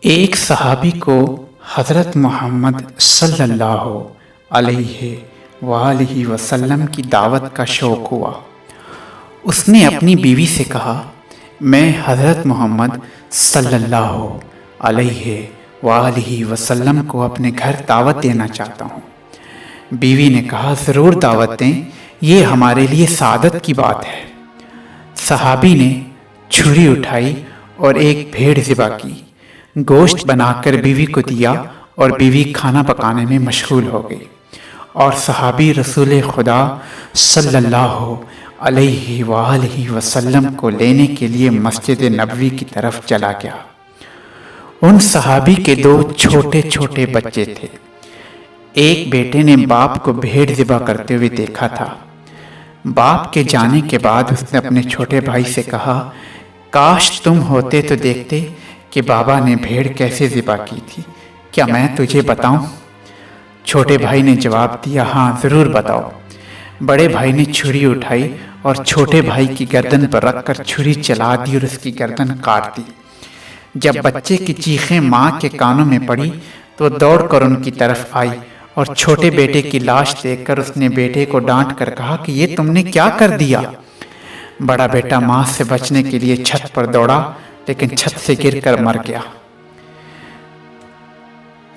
ایک صحابی کو حضرت محمد صلی اللہ علیہ وآلہ وسلم کی دعوت کا شوق ہوا۔ اس نے اپنی بیوی سے کہا، میں حضرت محمد صلی اللہ علیہ وآلہ وسلم کو اپنے گھر دعوت دینا چاہتا ہوں۔ بیوی نے کہا، ضرور دعوت دیں، یہ ہمارے لیے سعادت کی بات ہے۔ صحابی نے چھری اٹھائی اور ایک بھیڑ ذبح کی، گوشت بنا کر بیوی کو دیا اور بیوی کھانا پکانے میں مشغول ہو گئی، اور صحابی رسول خدا صلی اللہ علیہ وآلہ وسلم کو لینے کے لیے مسجد نبوی کی طرف چلا گیا۔ ان صحابی کے دو چھوٹے چھوٹے بچے تھے۔ ایک بیٹے نے باپ کو بھیڑ ذبح کرتے ہوئے دیکھا تھا۔ باپ کے جانے کے بعد اس نے اپنے چھوٹے بھائی سے کہا، کاش تم ہوتے تو دیکھتے کہ بابا نے بھیڑ کیسے ذبح کی تھی، کیا میں تجھے بتاؤں؟ چھوٹے بھائی نے جواب دیا، ہاں ضرور بتاؤ۔ بڑے بھائی نے چھری اٹھائی اور چھوٹے بھائی کی گردن پر رکھ کر چھری چلا دی اور اس کی گردن کاٹ دی۔ جب بچے کی چیخیں ماں کے کانوں میں پڑی تو دوڑ کر ان کی طرف آئی اور چھوٹے بیٹے کی لاش دیکھ کر اس نے بیٹے کو ڈانٹ کر کہا کہ یہ تم نے کیا کر دیا؟ بڑا بیٹا ماں سے بچنے کے لیے چھت پر دوڑا، لیکن چھت سے گر کر مر گیا۔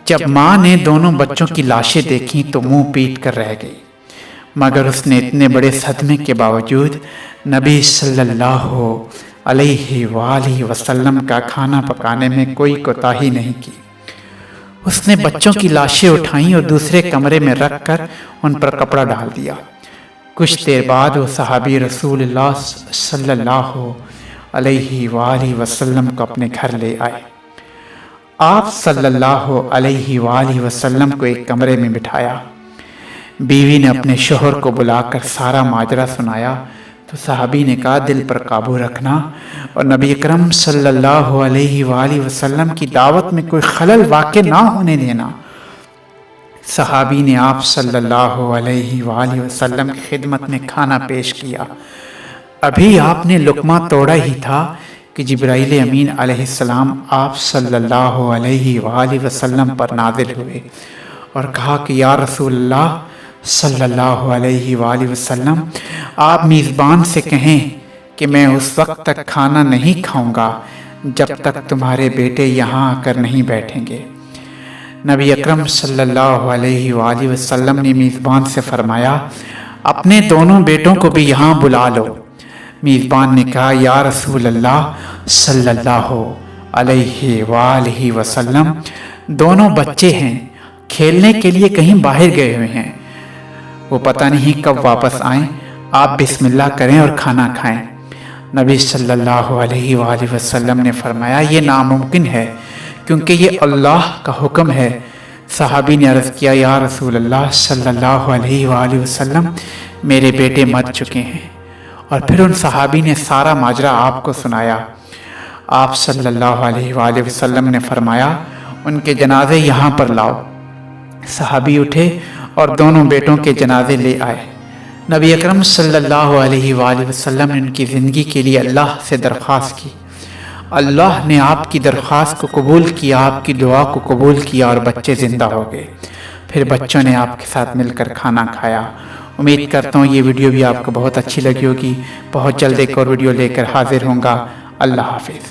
جب ماں نے دونوں بچوں کی لاشیں دیکھیں تو منہ پیٹ کر رہ گئی، مگر اس نے اتنے بڑے صدمے کے باوجود نبی صلی اللہ علیہ وآلہ وسلم کا کھانا پکانے میں کوئی کوتاہی نہیں کی۔ اس نے بچوں کی لاشیں اٹھائیں اور دوسرے کمرے میں رکھ کر ان پر کپڑا ڈال دیا۔ کچھ دیر بعد وہ صحابی رسول اللہ صلی اللہ علیہ وآلہ وسلم کو اپنے گھر لے آئے۔ آپ صلی اللہ علیہ وآلہ وسلم کو ایک کمرے میں بٹھایا۔ بیوی نے اپنے شوہر کو بلا کر سارا ماجرا سنایا تو صحابی نے کہا، دل پر قابو رکھنا اور نبی اکرم صلی اللہ علیہ وآلہ وسلم کی دعوت میں کوئی خلل واقع نہ ہونے دینا۔ صحابی نے آپ صلی اللہ علیہ وآلہ وسلم کی خدمت میں کھانا پیش کیا۔ ابھی آپ نے لقمہ توڑا ہی تھا کہ جبرائیل امین علیہ السلام آپ صلی اللہ علیہ وآلہ وسلم پر نازل ہوئے اور کہا کہ یا رسول اللہ صلی اللہ علیہ وآلہ وسلم، آپ میزبان سے کہیں کہ میں اس وقت تک کھانا نہیں کھاؤں گا جب تک تمہارے بیٹے یہاں آ کر نہیں بیٹھیں گے۔ نبی اکرم صلی اللہ علیہ وآلہ وسلم نے میزبان سے فرمایا، اپنے دونوں بیٹوں کو بھی یہاں بلا لو۔ میزبان نے کہا، یا رسول اللہ صلی اللہ علیہ وآلہ وسلم، دونوں بچے ہیں، کھیلنے کے لیے کہیں باہر گئے ہوئے ہیں، وہ پتہ نہیں کب واپس آئیں، آپ بسم اللہ کریں اور کھانا کھائیں۔ نبی صلی اللہ علیہ وآلہ وسلم نے فرمایا، یہ ناممکن ہے کیونکہ یہ اللہ کا حکم ہے۔ صحابی نے عرض کیا، یا رسول اللہ صلی اللہ علیہ وآلہ وسلم، میرے بیٹے مر چکے ہیں۔ اور پھر ان صحابی نے سارا ماجرا آپ کو سنایا۔ آپ صلی اللہ علیہ وآلہ وسلم نے فرمایا، ان کے جنازے یہاں پر لاؤ۔ صحابی اٹھے اور دونوں بیٹوں کے جنازے لے آئے۔ نبی اکرم صلی اللہ علیہ وآلہ وسلم نے ان کی زندگی کے لیے اللہ سے درخواست کی۔ اللہ نے آپ کی درخواست کو قبول کیا، آپ کی دعا کو قبول کیا اور بچے زندہ ہو گئے۔ پھر بچوں نے آپ کے ساتھ مل کر کھانا کھایا۔ امید کرتا ہوں یہ ویڈیو بھی آپ کو بہت اچھی لگی ہوگی۔ بہت جلد ایک اور ویڈیو لے کر حاضر ہوں گا۔ اللہ حافظ۔